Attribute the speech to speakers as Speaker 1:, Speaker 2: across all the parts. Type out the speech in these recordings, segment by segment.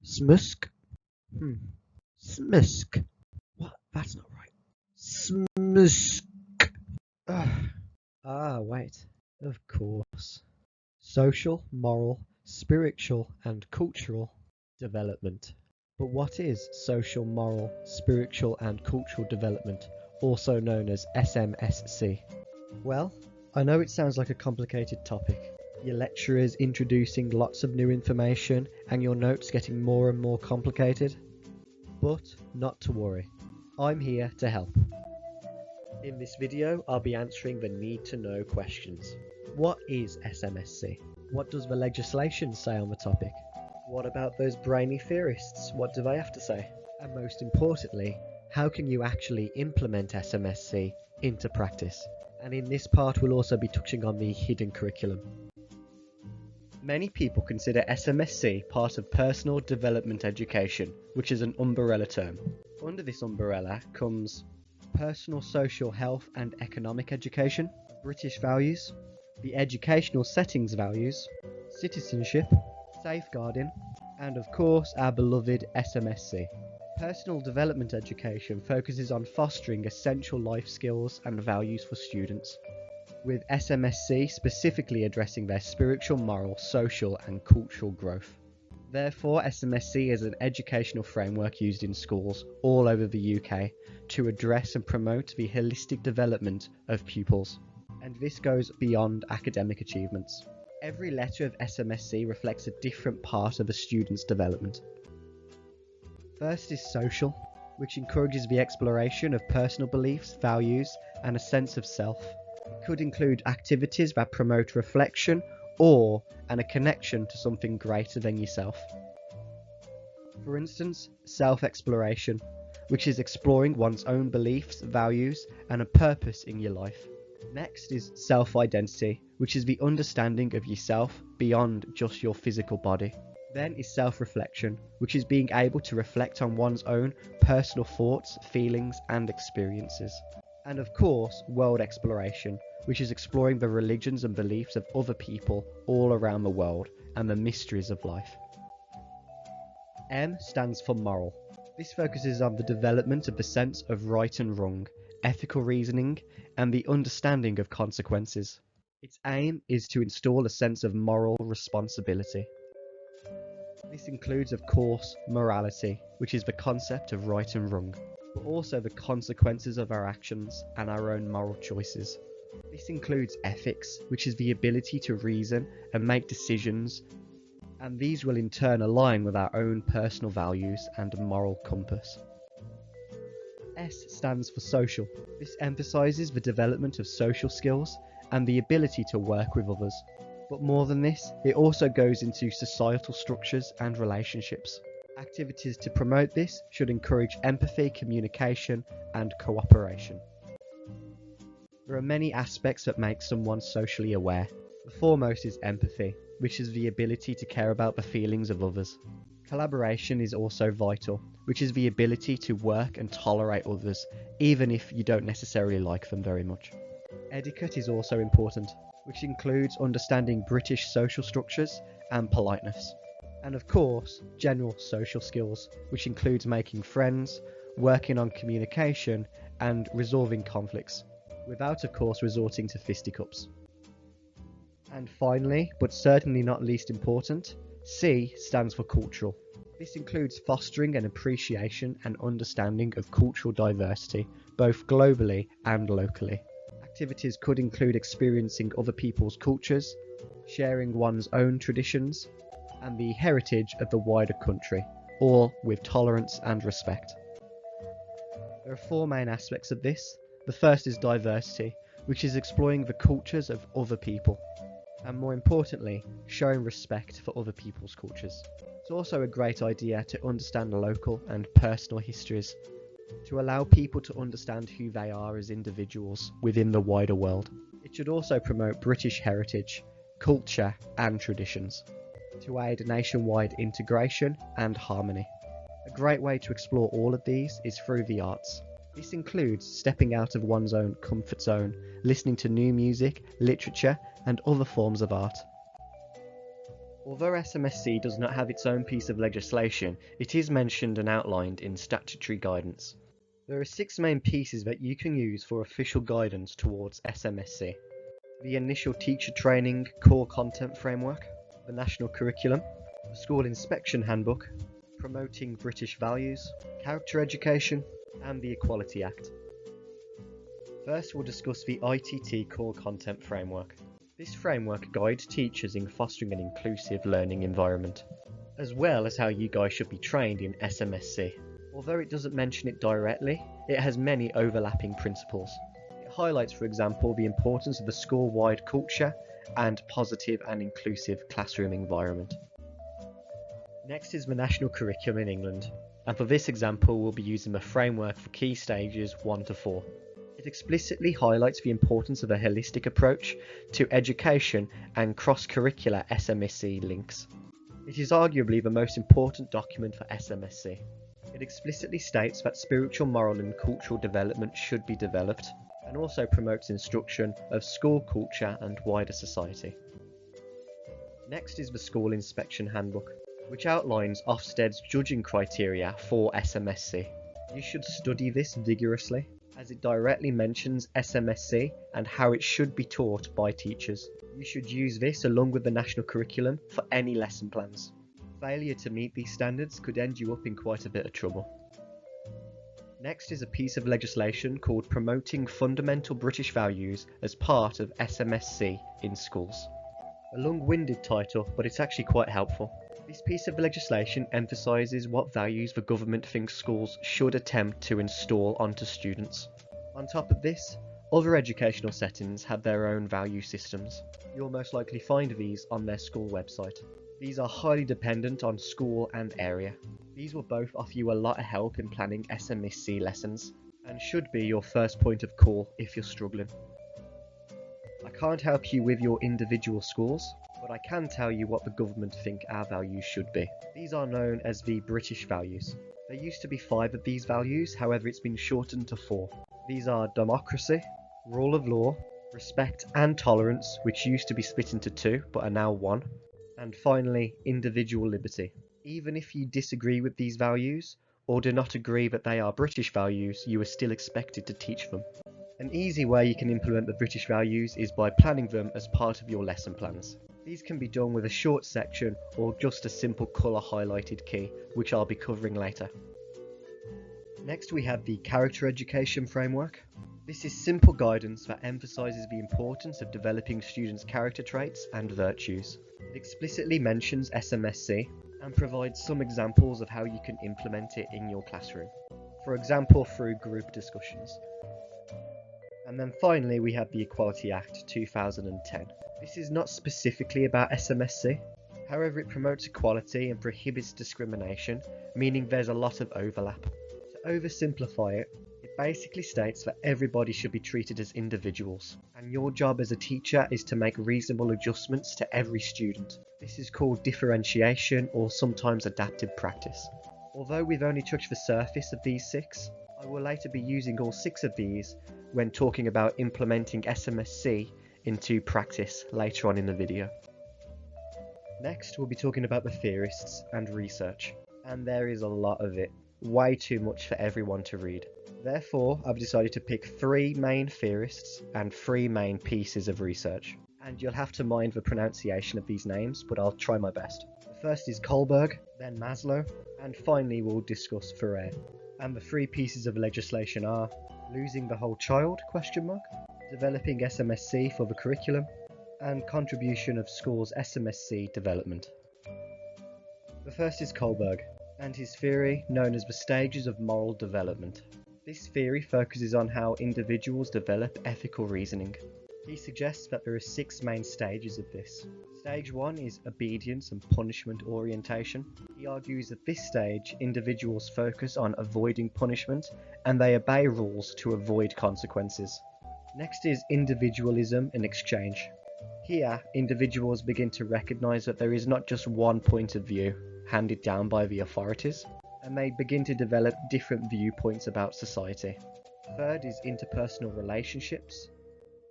Speaker 1: SMSC? SMSC. What? That's not right. SMSC. Wait. Of course. Social, moral, spiritual and cultural development. But what is social, moral, spiritual and cultural development, also known as SMSC? Well, I know it sounds like a complicated topic. Your lecturer is introducing lots of new information and your notes getting more and more complicated. But not to worry, I'm here to help. In this video, I'll be answering the need-to-know questions. What is SMSC? What does the legislation say on the topic? What about those brainy theorists? What do they have to say? And most importantly, how can you actually implement SMSC into practice? And in this part, we'll also be touching on the hidden curriculum. Many people consider SMSC part of personal development education, which is an umbrella term. Under this umbrella comes personal, social, health and economic education, British values, the educational settings values, citizenship, safeguarding, and of course our beloved SMSC. Personal development education focuses on fostering essential life skills and values for students, with SMSC specifically addressing their spiritual, moral, social and cultural growth. Therefore, SMSC is an educational framework used in schools all over the UK to address and promote the holistic development of pupils, and this goes beyond academic achievements. Every letter of SMSC reflects a different part of a student's development. First is social, which encourages the exploration of personal beliefs, values and a sense of self. It could include activities that promote reflection or a connection to something greater than yourself. For instance, self-exploration, which is exploring one's own beliefs, values and a purpose in your life. Next is self-identity, which is the understanding of yourself beyond just your physical body. Then is self-reflection, which is being able to reflect on one's own personal thoughts, feelings and experiences. And of course, world exploration, which is exploring the religions and beliefs of other people all around the world and the mysteries of life. M stands for moral. This focuses on the development of the sense of right and wrong, ethical reasoning, and the understanding of consequences. Its aim is to install a sense of moral responsibility. This includes, of course, morality, which is the concept of right and wrong, but also the consequences of our actions and our own moral choices. This includes ethics, which is the ability to reason and make decisions, and these will in turn align with our own personal values and moral compass. S stands for social. This emphasises the development of social skills and the ability to work with others. But more than this, it also goes into societal structures and relationships. Activities to promote this should encourage empathy, communication, and cooperation. There are many aspects that make someone socially aware. The foremost is empathy, which is the ability to care about the feelings of others. Collaboration is also vital, which is the ability to work and tolerate others, even if you don't necessarily like them very much. Etiquette is also important, which includes understanding British social structures and politeness. And of course, general social skills, which includes making friends, working on communication, and resolving conflicts, without of course resorting to fisticuffs. And finally, but certainly not least important, C stands for cultural. This includes fostering an appreciation and understanding of cultural diversity, both globally and locally. Activities could include experiencing other people's cultures, sharing one's own traditions, and the heritage of the wider country, all with tolerance and respect. There are four main aspects of this. The first is diversity, which is exploring the cultures of other people, and more importantly, showing respect for other people's cultures. It's also a great idea to understand local and personal histories, to allow people to understand who they are as individuals within the wider world. It should also promote British heritage, culture and traditions, to aid nationwide integration and harmony. A great way to explore all of these is through the arts. This includes stepping out of one's own comfort zone, listening to new music, literature and other forms of art. Although SMSC does not have its own piece of legislation, it is mentioned and outlined in statutory guidance. There are 6 main pieces that you can use for official guidance towards SMSC. The initial teacher training core content framework, the national curriculum, the school inspection handbook, promoting British values, character education, and the Equality Act. First, we'll discuss the ITT core content framework. This framework guides teachers in fostering an inclusive learning environment, as well as how you guys should be trained in SMSC. Although it doesn't mention it directly, it has many overlapping principles. It highlights, for example, the importance of the school-wide culture and positive and inclusive classroom environment. Next is the national curriculum in England, and for this example we'll be using the framework for key stages 1 to 4. It explicitly highlights the importance of a holistic approach to education and cross-curricular SMSC links. It is arguably the most important document for SMSC. It explicitly states that spiritual, moral and cultural development should be developed, and also promotes instruction of school culture and wider society. Next is the School Inspection Handbook, which outlines Ofsted's judging criteria for SMSC. You should study this vigorously, as it directly mentions SMSC and how it should be taught by teachers. You should use this along with the national curriculum for any lesson plans. Failure to meet these standards could end you up in quite a bit of trouble. Next is a piece of legislation called Promoting Fundamental British Values as part of SMSC in Schools. A long-winded title, but it's actually quite helpful. This piece of legislation emphasises what values the government thinks schools should attempt to install onto students. On top of this, other educational settings have their own value systems. You'll most likely find these on their school website. These are highly dependent on school and area. These will both offer you a lot of help in planning SMSC lessons, and should be your first point of call if you're struggling. I can't help you with your individual schools, but I can tell you what the government think our values should be. These are known as the British values. There used to be 5 of these values, however it's been shortened to 4. These are democracy, rule of law, respect and tolerance, which used to be split into 2 but are now 1, and finally individual liberty. Even if you disagree with these values, or do not agree that they are British values, you are still expected to teach them. An easy way you can implement the British values is by planning them as part of your lesson plans. These can be done with a short section or just a simple colour highlighted key, which I'll be covering later. Next we have the Character Education Framework. This is simple guidance that emphasises the importance of developing students' character traits and virtues. It explicitly mentions SMSC and provides some examples of how you can implement it in your classroom. For example, through group discussions. And then finally we have the Equality Act 2010. This is not specifically about SMSC, however it promotes equality and prohibits discrimination, meaning there's a lot of overlap. To oversimplify it, it basically states that everybody should be treated as individuals, and your job as a teacher is to make reasonable adjustments to every student. This is called differentiation or sometimes adaptive practice. Although we've only touched the surface of these 6, I will later be using all 6 of these when talking about implementing SMSC into practice later on in the video. Next we'll be talking about the theorists and research, and there is a lot of it, way too much for everyone to read. Therefore I've decided to pick 3 main theorists and 3 main pieces of research, and you'll have to mind the pronunciation of these names, but I'll try my best. The first is Kohlberg, then Maslow, and finally we'll discuss Freire. And the 3 pieces of legislation are Losing the Whole Child, developing SMSC for the curriculum, and contribution of schools' SMSC development. The first is Kohlberg, and his theory known as the stages of moral development. This theory focuses on how individuals develop ethical reasoning. He suggests that there are 6 main stages of this. Stage 1 is obedience and punishment orientation. He argues that this stage, individuals focus on avoiding punishment and they obey rules to avoid consequences. Next is individualism and exchange. Here, individuals begin to recognise that there is not just one point of view handed down by the authorities, and they begin to develop different viewpoints about society. Third is interpersonal relationships.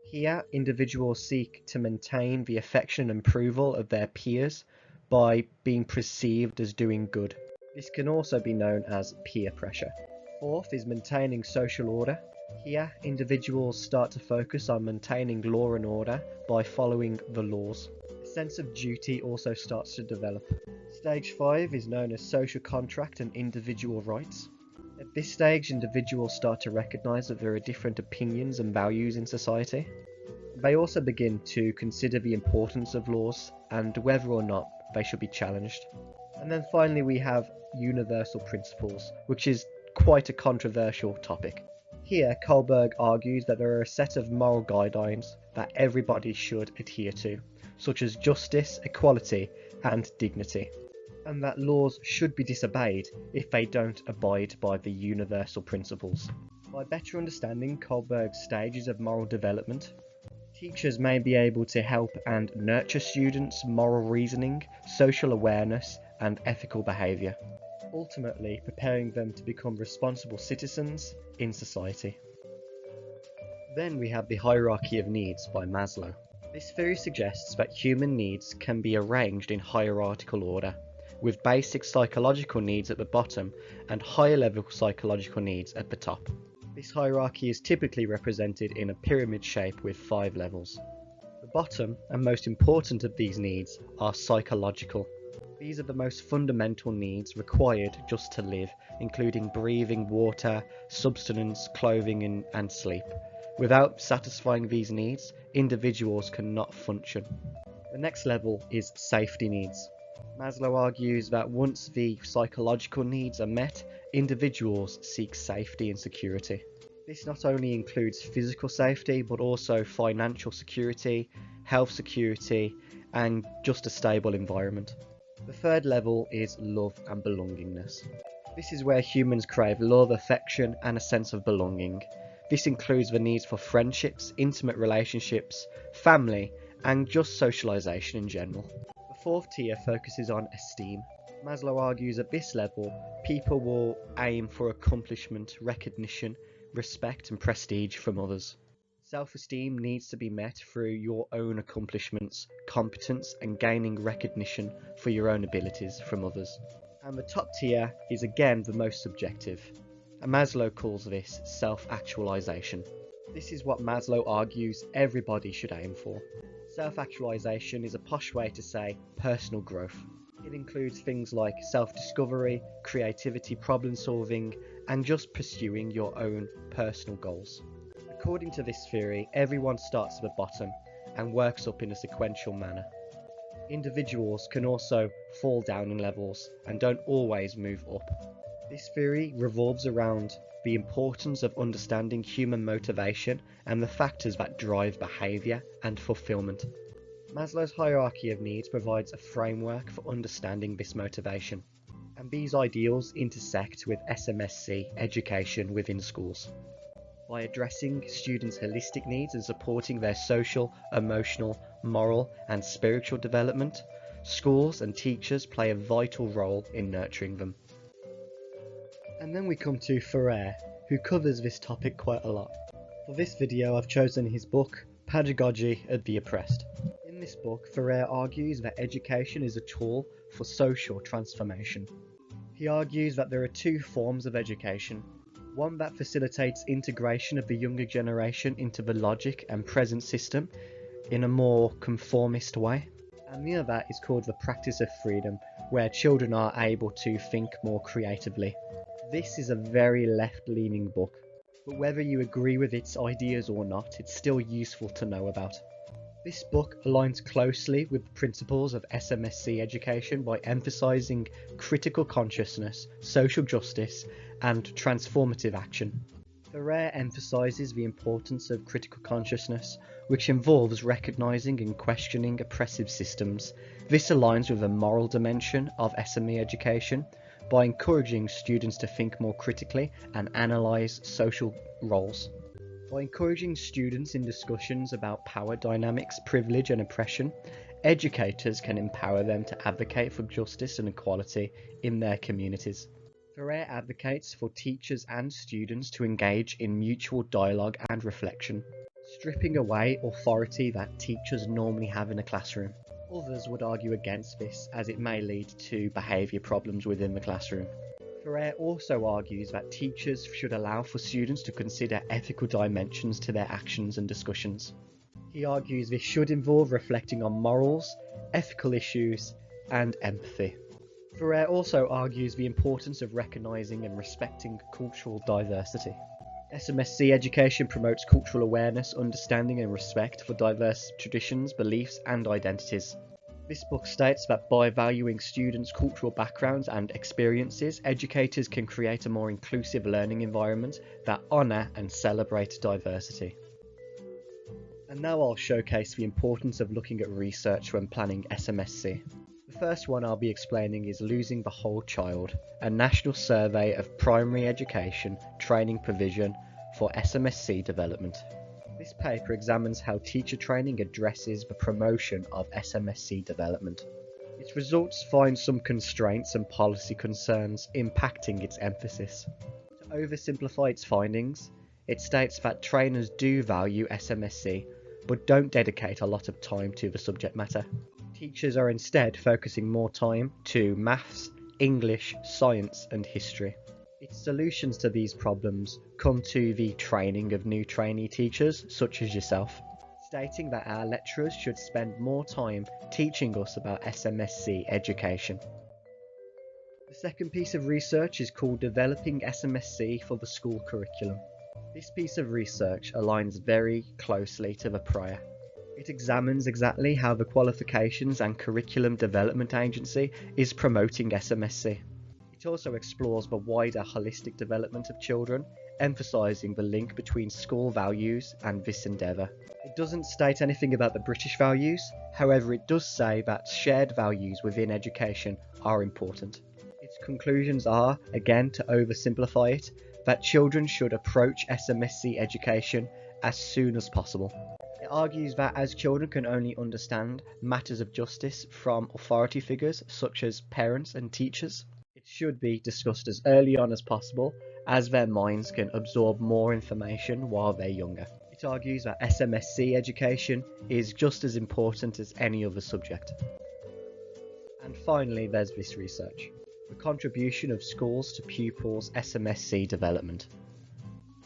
Speaker 1: Here, individuals seek to maintain the affection and approval of their peers by being perceived as doing good. This can also be known as peer pressure. Fourth is maintaining social order. Here, individuals start to focus on maintaining law and order by following the laws. A sense of duty also starts to develop. Stage 5 is known as social contract and individual rights. At this stage, individuals start to recognise that there are different opinions and values in society. They also begin to consider the importance of laws and whether or not they should be challenged. And then finally we have universal principles, which is quite a controversial topic. Here, Kohlberg argues that there are a set of moral guidelines that everybody should adhere to, such as justice, equality, and dignity, and that laws should be disobeyed if they don't abide by the universal principles. By better understanding Kohlberg's stages of moral development, teachers may be able to help and nurture students' moral reasoning, social awareness, and ethical behaviour, ultimately preparing them to become responsible citizens in society. Then we have the hierarchy of needs by Maslow. This theory suggests that human needs can be arranged in hierarchical order, with basic psychological needs at the bottom and higher level psychological needs at the top. This hierarchy is typically represented in a pyramid shape with 5 levels. The bottom and most important of these needs are psychological. These are the most fundamental needs required just to live, including breathing, water, sustenance, clothing, and sleep. Without satisfying these needs, individuals cannot function. The next level is safety needs. Maslow argues that once the psychological needs are met, individuals seek safety and security. This not only includes physical safety, but also financial security, health security, and just a stable environment. The third level is love and belongingness. This is where humans crave love, affection, and a sense of belonging. This includes the needs for friendships, intimate relationships, family, and just socialization in general. The fourth tier focuses on esteem. Maslow argues at this level, people will aim for accomplishment, recognition, respect, and prestige from others. Self-esteem needs to be met through your own accomplishments, competence, and gaining recognition for your own abilities from others. And the top tier is again the most subjective, and Maslow calls this self-actualization. This is what Maslow argues everybody should aim for. Self-actualization is a posh way to say personal growth. It includes things like self-discovery, creativity, problem-solving, and just pursuing your own personal goals. According to this theory, everyone starts at the bottom and works up in a sequential manner. Individuals can also fall down in levels and don't always move up. This theory revolves around the importance of understanding human motivation and the factors that drive behaviour and fulfilment. Maslow's hierarchy of needs provides a framework for understanding this motivation, and these ideals intersect with SMSC education within schools. By addressing students' holistic needs and supporting their social, emotional, moral, and spiritual development, schools and teachers play a vital role in nurturing them. And then we come to Ferrer, who covers this topic quite a lot. For this video, I've chosen his book, Pedagogy of the Oppressed. In this book, Ferrer argues that education is a tool for social transformation. He argues that there are 2 forms of education. One that facilitates integration of the younger generation into the logic and present system in a more conformist way. And the other is called the practice of freedom, where children are able to think more creatively. This is a very left-leaning book, but whether you agree with its ideas or not, it's still useful to know about. This book aligns closely with the principles of SMSC education by emphasising critical consciousness, social justice, and transformative action. Ferrer emphasises the importance of critical consciousness, which involves recognising and questioning oppressive systems. This aligns with the moral dimension of SME education by encouraging students to think more critically and analyse social roles. By encouraging students in discussions about power dynamics, privilege and oppression, educators can empower them to advocate for justice and equality in their communities. Ferrer advocates for teachers and students to engage in mutual dialogue and reflection, stripping away authority that teachers normally have in a classroom. Others would argue against this, as it may lead to behaviour problems within the classroom. Ferrer also argues that teachers should allow for students to consider ethical dimensions to their actions and discussions. He argues this should involve reflecting on morals, ethical issues, and empathy. Ferrer also argues the importance of recognising and respecting cultural diversity. SMSC education promotes cultural awareness, understanding and respect for diverse traditions, beliefs and identities. This book states that by valuing students' cultural backgrounds and experiences, educators can create a more inclusive learning environment that honour and celebrate diversity. And now I'll showcase the importance of looking at research when planning SMSC. The first one I'll be explaining is Losing the Whole Child, a national survey of primary education training provision for SMSC development. This paper examines how teacher training addresses the promotion of SMSC development. Its results find some constraints and policy concerns impacting its emphasis. To oversimplify its findings, it states that trainers do value SMSC, but don't dedicate a lot of time to the subject matter. Teachers are instead focusing more time to maths, English, science and history. Its solutions to these problems come to the training of new trainee teachers, such as yourself, stating that our lecturers should spend more time teaching us about SMSC education. The second piece of research is called Developing SMSC for the School Curriculum. This piece of research aligns very closely to the prior. It examines exactly how the Qualifications and Curriculum Development Agency is promoting SMSC. It also explores the wider holistic development of children, emphasising the link between school values and this endeavour. It doesn't state anything about the British values, however it does say that shared values within education are important. Its conclusions are, again to oversimplify it, that children should approach SMSC education as soon as possible. It argues that as children can only understand matters of justice from authority figures such as parents and teachers, it should be discussed as early on as possible, as their minds can absorb more information while they're younger. It argues that SMSC education is just as important as any other subject. And finally, there's this research: the contribution of schools to pupils' SMSC development.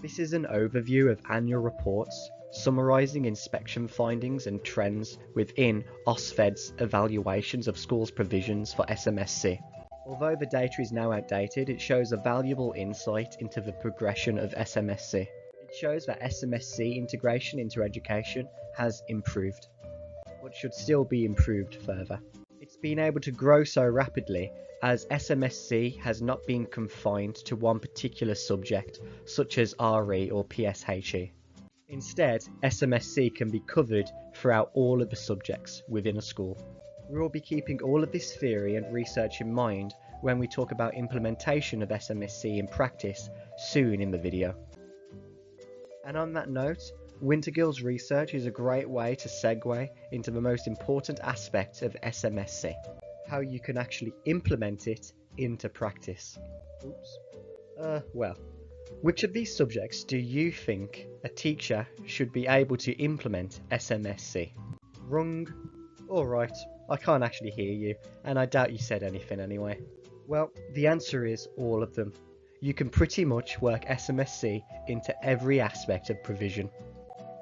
Speaker 1: This is an overview of annual reports summarising inspection findings and trends within OSFED's evaluations of schools' provisions for SMSC. Although the data is now outdated, it shows a valuable insight into the progression of SMSC. It shows that SMSC integration into education has improved, but should still be improved further. It's been able to grow so rapidly as SMSC has not been confined to one particular subject, such as RE or PSHE. Instead, SMSC can be covered throughout all of the subjects within a school. We will be keeping all of this theory and research in mind when we talk about implementation of SMSC in practice soon in the video. And on that note, Wintergill's research is a great way to segue into the most important aspect of SMSC: how you can actually implement it into practice. Well, which of these subjects do you think a teacher should be able to implement SMSC? Wrong. Alright, I can't actually hear you, and I doubt you said anything anyway. Well, the answer is all of them. You can pretty much work SMSC into every aspect of provision.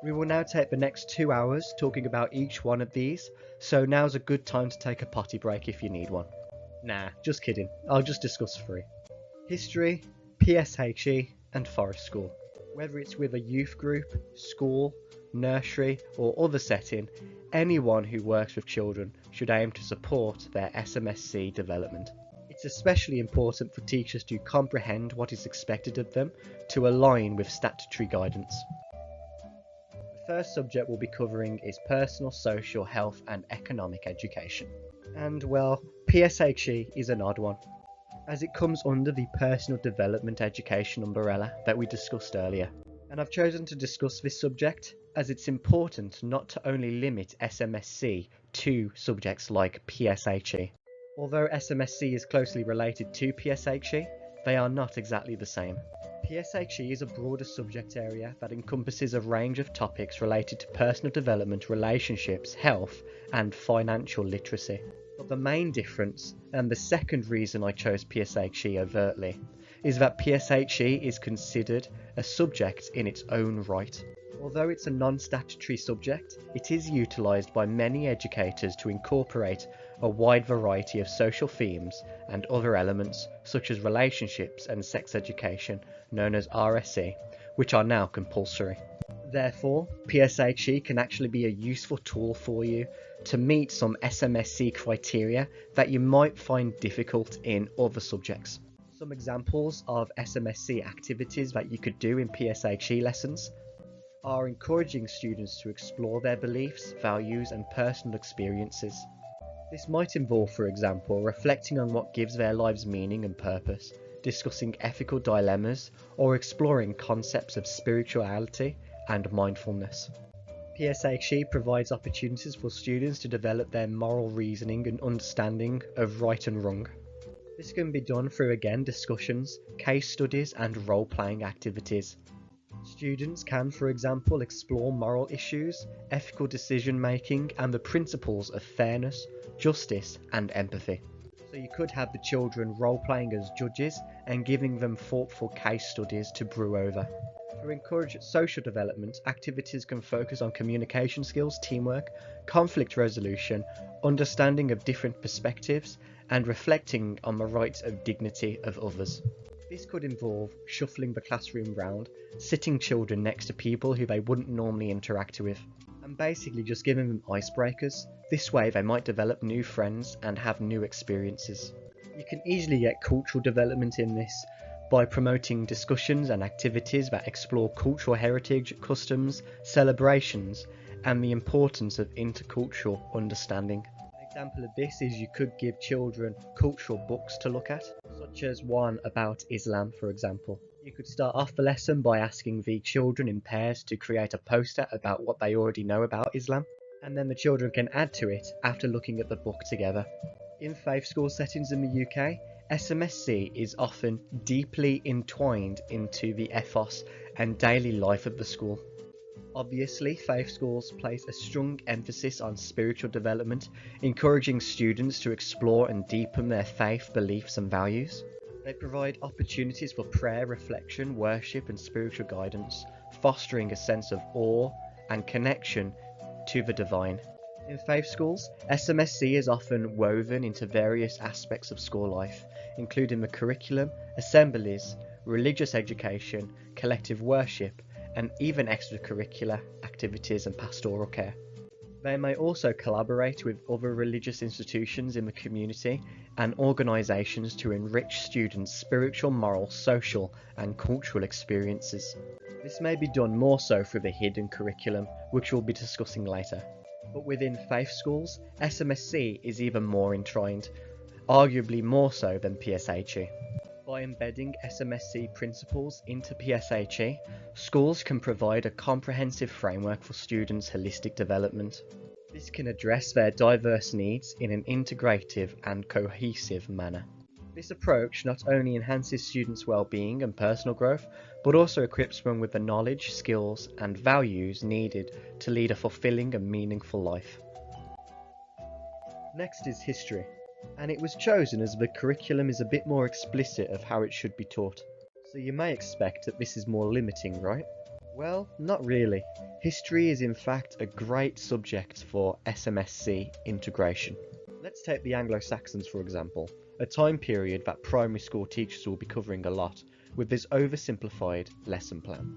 Speaker 1: We will now take the next 2 hours talking about each one of these, so now's a good time to take a potty break if you need one. Nah, just kidding, I'll just discuss 3. History, PSHE and Forest School. Whether it's with a youth group, school, nursery or other setting, anyone who works with children should aim to support their SMSC development. It's especially important for teachers to comprehend what is expected of them to align with statutory guidance. The first subject we'll be covering is personal, social, health and economic education. And well, PSHE is an odd one, as it comes under the personal development education umbrella that we discussed earlier. And I've chosen to discuss this subject as it's important not to only limit SMSC to subjects like PSHE. Although SMSC is closely related to PSHE, they are not exactly the same. PSHE is a broader subject area that encompasses a range of topics related to personal development, relationships, health, and financial literacy. But the main difference, and the second reason I chose PSHE overtly, is that PSHE is considered a subject in its own right. Although it's a non-statutory subject, it is utilised by many educators to incorporate a wide variety of social themes and other elements such as relationships and sex education, known as RSE, which are now compulsory. Therefore, PSHE can actually be a useful tool for you to meet some SMSC criteria that you might find difficult in other subjects. Some examples of SMSC activities that you could do in PSHE lessons are encouraging students to explore their beliefs, values, and personal experiences. This might involve, for example, reflecting on what gives their lives meaning and purpose, discussing ethical dilemmas, or exploring concepts of spirituality and mindfulness. PSHE provides opportunities for students to develop their moral reasoning and understanding of right and wrong. This can be done through, again, discussions, case studies, and role-playing activities. Students can, for example, explore moral issues, ethical decision-making, and the principles of fairness, justice, and empathy. So you could have the children role-playing as judges and giving them thoughtful case studies to brew over. To encourage social development, activities can focus on communication skills, teamwork, conflict resolution, understanding of different perspectives, and reflecting on the rights of dignity of others. This could involve shuffling the classroom round, sitting children next to people who they wouldn't normally interact with, and basically just giving them icebreakers. This way they might develop new friends and have new experiences. You can easily get cultural development in this by promoting discussions and activities that explore cultural heritage, customs, celebrations, and the importance of intercultural understanding. An example of this is you could give children cultural books to look at, such as one about Islam, for example. You could start off the lesson by asking the children in pairs to create a poster about what they already know about Islam, and then the children can add to it after looking at the book together. In faith school settings in the UK, SMSC is often deeply entwined into the ethos and daily life of the school. Obviously, faith schools place a strong emphasis on spiritual development, encouraging students to explore and deepen their faith, beliefs, and values. They provide opportunities for prayer, reflection, worship, and spiritual guidance, fostering a sense of awe and connection to the divine. In faith schools, SMSC is often woven into various aspects of school life, including the curriculum, assemblies, religious education, collective worship, and even extracurricular activities and pastoral care. They may also collaborate with other religious institutions in the community and organisations to enrich students' spiritual, moral, social, and cultural experiences. This may be done more so through the hidden curriculum, which we'll be discussing later. But within faith schools, SMSC is even more entwined, arguably more so than PSHE. By embedding SMSC principles into PSHE, schools can provide a comprehensive framework for students' holistic development. This can address their diverse needs in an integrative and cohesive manner. This approach not only enhances students' well-being and personal growth, but also equips them with the knowledge, skills, and values needed to lead a fulfilling and meaningful life. Next is history, and it was chosen as the curriculum is a bit more explicit of how it should be taught. So you may expect that this is more limiting, right? Well, not really. History is in fact a great subject for SMSC integration. Let's take the Anglo-Saxons for example, a time period that primary school teachers will be covering a lot, with this oversimplified lesson plan.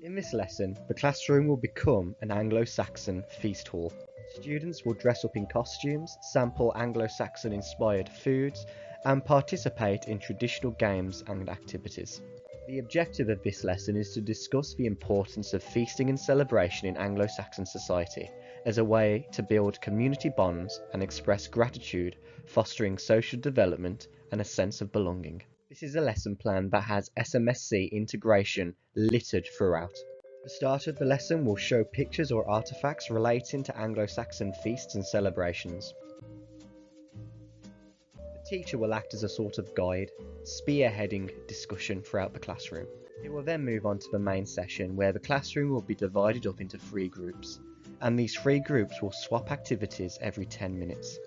Speaker 1: In this lesson, the classroom will become an Anglo-Saxon feast hall. Students will dress up in costumes, sample Anglo-Saxon inspired foods, and participate in traditional games and activities. The objective of this lesson is to discuss the importance of feasting and celebration in Anglo-Saxon society as a way to build community bonds and express gratitude, fostering social development and a sense of belonging. This is a lesson plan that has SMSC integration littered throughout. The start of the lesson will show pictures or artifacts relating to Anglo-Saxon feasts and celebrations. The teacher will act as a sort of guide, spearheading discussion throughout the classroom. It will then move on to the main session where the classroom will be divided up into 3 groups, and these 3 groups will swap activities every 10 minutes.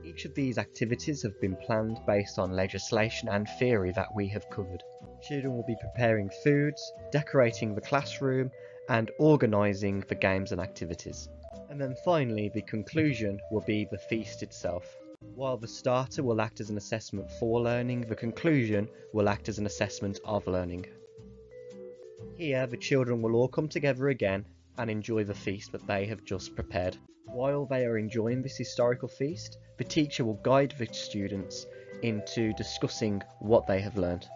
Speaker 1: Each of these activities have been planned based on legislation and theory that we have covered. Children will be preparing foods, decorating the classroom, and organising the games and activities. And then finally, the conclusion will be the feast itself. While the starter will act as an assessment for learning, the conclusion will act as an assessment of learning. Here, the children will all come together again and enjoy the feast that they have just prepared. While they are enjoying this historical feast, the teacher will guide the students into discussing what they have learned,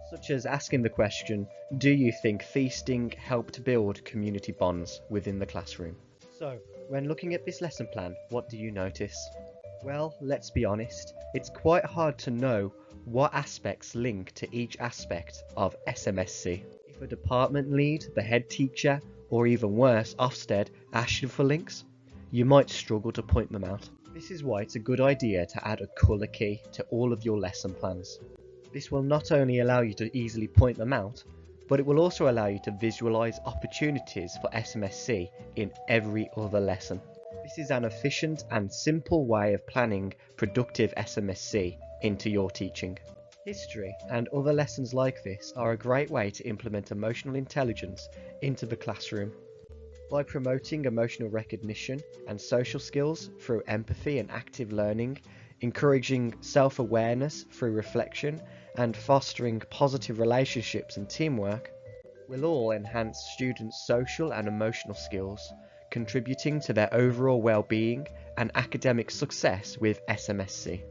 Speaker 1: such as asking the question, do you think feasting helped build community bonds within the classroom? So, when looking at this lesson plan, what do you notice? Well, let's be honest, it's quite hard to know what aspects link to each aspect of SMSC. If a department lead, the head teacher, or even worse, Ofsted, ask you for links, you might struggle to point them out. This is why it's a good idea to add a colour key to all of your lesson plans. This will not only allow you to easily point them out, but it will also allow you to visualise opportunities for SMSC in every other lesson. This is an efficient and simple way of planning productive SMSC into your teaching. History and other lessons like this are a great way to implement emotional intelligence into the classroom. By promoting emotional recognition and social skills through empathy and active learning, encouraging self-awareness through reflection, and fostering positive relationships and teamwork, will all enhance students' social and emotional skills, contributing to their overall well-being and academic success with SMSC.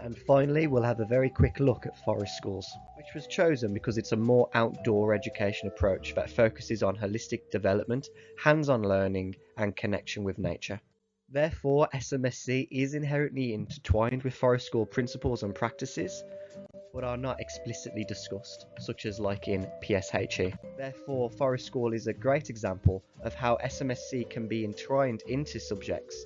Speaker 1: And finally, we'll have a very quick look at forest schools, which was chosen because it's a more outdoor education approach that focuses on holistic development, hands-on learning, and connection with nature. Therefore, SMSC is inherently intertwined with forest school principles and practices, but are not explicitly discussed, such as like in PSHE. Therefore, forest school is a great example of how SMSC can be entwined into subjects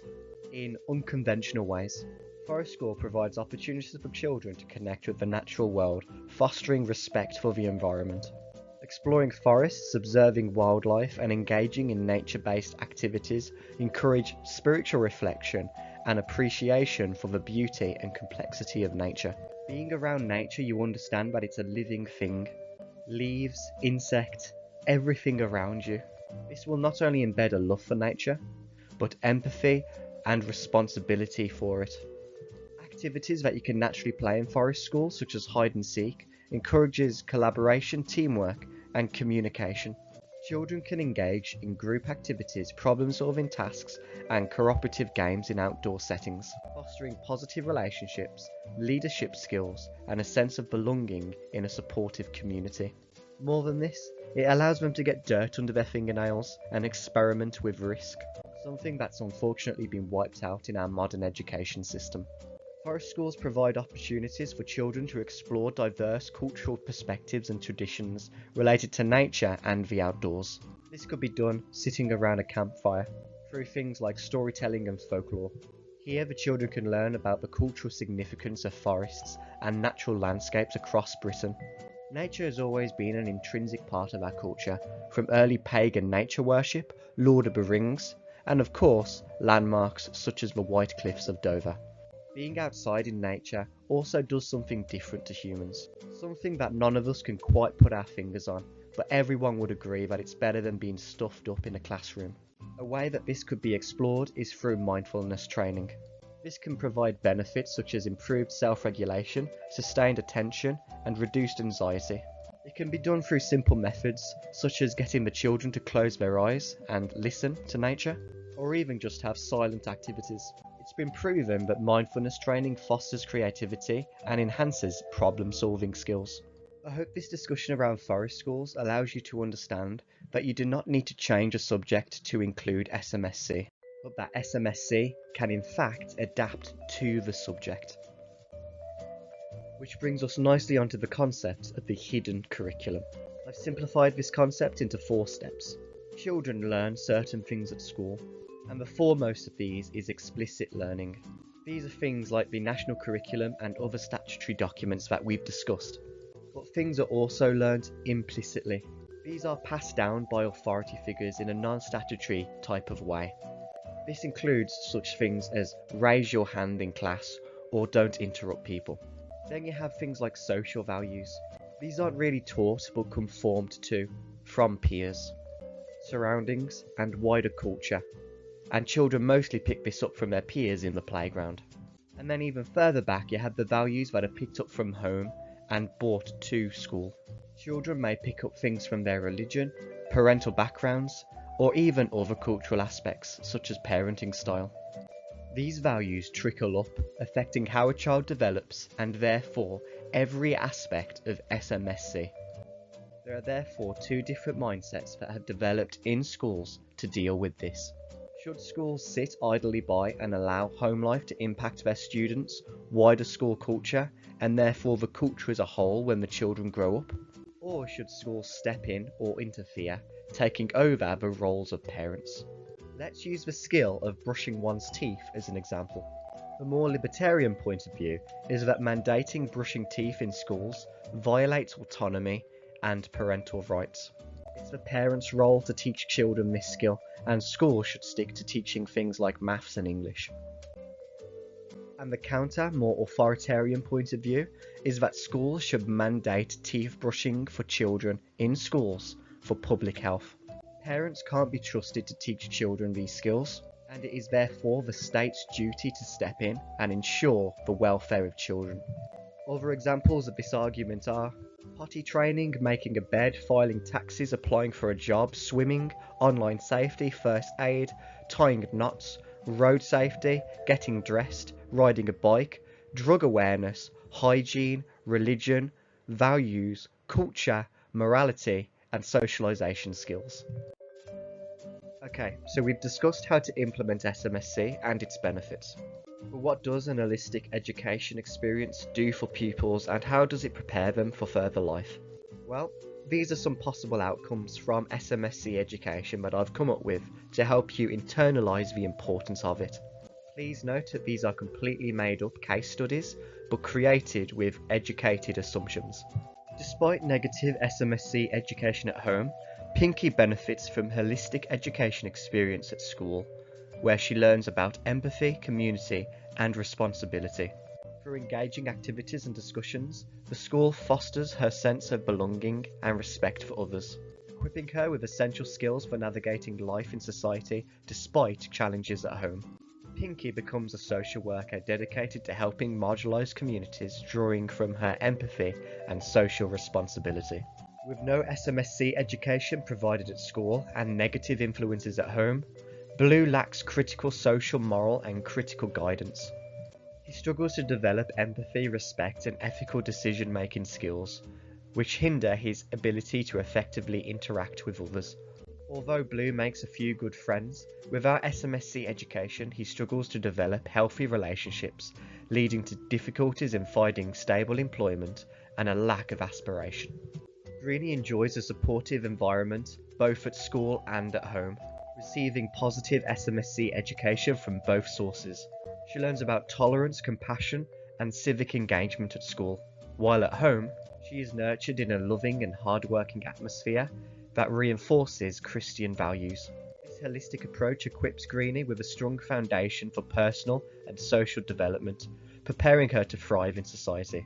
Speaker 1: in unconventional ways. Forest school provides opportunities for children to connect with the natural world, fostering respect for the environment. Exploring forests, observing wildlife, and engaging in nature-based activities encourage spiritual reflection and appreciation for the beauty and complexity of nature. Being around nature, you understand that it's a living thing. Leaves, insects, everything around you. This will not only embed a love for nature, but empathy and responsibility for it. Activities that you can naturally play in forest school, such as hide and seek, encourages collaboration, teamwork, and communication. Children can engage in group activities, problem-solving tasks, and cooperative games in outdoor settings, fostering positive relationships, leadership skills, and a sense of belonging in a supportive community. More than this, it allows them to get dirt under their fingernails and experiment with risk, something that's unfortunately been wiped out in our modern education system. Forest schools provide opportunities for children to explore diverse cultural perspectives and traditions related to nature and the outdoors. This could be done sitting around a campfire, through things like storytelling and folklore. Here the children can learn about the cultural significance of forests and natural landscapes across Britain. Nature has always been an intrinsic part of our culture, from early pagan nature worship, Lord of the Rings, and of course, landmarks such as the White Cliffs of Dover. Being outside in nature also does something different to humans, something that none of us can quite put our fingers on, but everyone would agree that it's better than being stuffed up in a classroom. A way that this could be explored is through mindfulness training. This can provide benefits such as improved self-regulation, sustained attention, and reduced anxiety. It can be done through simple methods, such as getting the children to close their eyes and listen to nature, or even just have silent activities. It's been proven that mindfulness training fosters creativity and enhances problem-solving skills. I hope this discussion around forest schools allows you to understand that you do not need to change a subject to include SMSC, but that SMSC can in fact adapt to the subject. Which brings us nicely onto the concept of the hidden curriculum. I've simplified this concept into 4 steps. Children learn certain things at school, and the foremost of these is explicit learning. These are things like the national curriculum and other statutory documents that we've discussed. But things are also learnt implicitly. These are passed down by authority figures in a non-statutory type of way. This includes such things as raise your hand in class or don't interrupt people. Then you have things like social values. These aren't really taught but conformed to from peers, surroundings and wider culture, and children mostly pick this up from their peers in the playground. And then even further back you have the values that are picked up from home and brought to school. Children may pick up things from their religion, parental backgrounds, or even other cultural aspects such as parenting style. These values trickle up, affecting how a child develops and therefore every aspect of SMSC. There are therefore two different mindsets that have developed in schools to deal with this. Should schools sit idly by and allow home life to impact their students, wider school culture, and therefore the culture as a whole when the children grow up? Or should schools step in or interfere, taking over the roles of parents? Let's use the skill of brushing one's teeth as an example. The more libertarian point of view is that mandating brushing teeth in schools violates autonomy and parental rights. It's the parents' role to teach children this skill, and schools should stick to teaching things like maths and English. And the counter, more authoritarian point of view is that schools should mandate teeth brushing for children in schools for public health. Parents can't be trusted to teach children these skills, and it is therefore the state's duty to step in and ensure the welfare of children. Other examples of this argument are potty training, making a bed, filing taxes, applying for a job, swimming, online safety, first aid, tying knots, road safety, getting dressed, riding a bike, drug awareness, hygiene, religion, values, culture, morality, and socialisation skills. Okay, so we've discussed how to implement SMSC and its benefits. But what does an holistic education experience do for pupils and how does it prepare them for further life? Well, these are some possible outcomes from SMSC education that I've come up with to help you internalise the importance of it. Please note that these are completely made up case studies, but created with educated assumptions. Despite negative SMSC education at home, Pinky benefits from holistic education experience at school, where she learns about empathy, community, and responsibility. Through engaging activities and discussions, the school fosters her sense of belonging and respect for others, equipping her with essential skills for navigating life in society despite challenges at home. Pinky becomes a social worker dedicated to helping marginalised communities, drawing from her empathy and social responsibility. With no SMSC education provided at school and negative influences at home, Blue lacks critical social, moral, and critical guidance. He struggles to develop empathy, respect, and ethical decision-making skills, which hinder his ability to effectively interact with others. Although Blue makes a few good friends, without SMSC education he struggles to develop healthy relationships, leading to difficulties in finding stable employment and a lack of aspiration. Greenie enjoys a supportive environment, both at school and at home, receiving positive SMSC education from both sources. She learns about tolerance, compassion, and civic engagement at school, while at home, she is nurtured in a loving and hard-working atmosphere that reinforces Christian values. This holistic approach equips Greenie with a strong foundation for personal and social development, preparing her to thrive in society.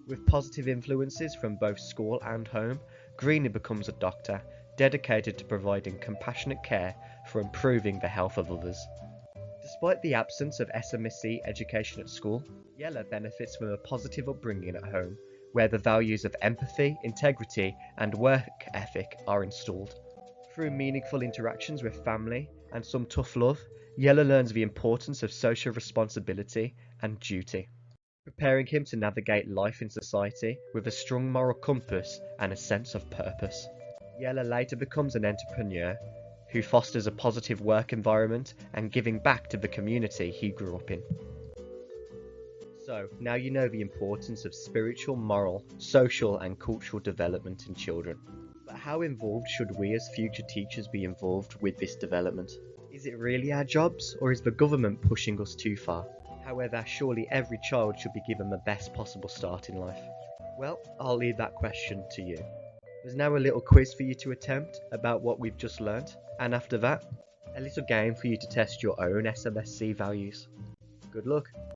Speaker 1: With positive influences from both school and home, Greenie becomes a doctor, dedicated to providing compassionate care for improving the health of others. Despite the absence of SMSC education at school, Yella benefits from a positive upbringing at home, where the values of empathy, integrity, and work ethic are installed. Through meaningful interactions with family and some tough love, Yella learns the importance of social responsibility and duty, preparing him to navigate life in society with a strong moral compass and a sense of purpose. Yella later becomes an entrepreneur who fosters a positive work environment and giving back to the community he grew up in. So, now you know the importance of spiritual, moral, social and cultural development in children. But how involved should we as future teachers be involved with this development? Is it really our jobs, or is the government pushing us too far? How However, surely every child should be given the best possible start in life. Well, I'll leave that question to you. There's now a little quiz for you to attempt about what we've just learnt, and after that, a little game for you to test your own SMSC values. Good luck!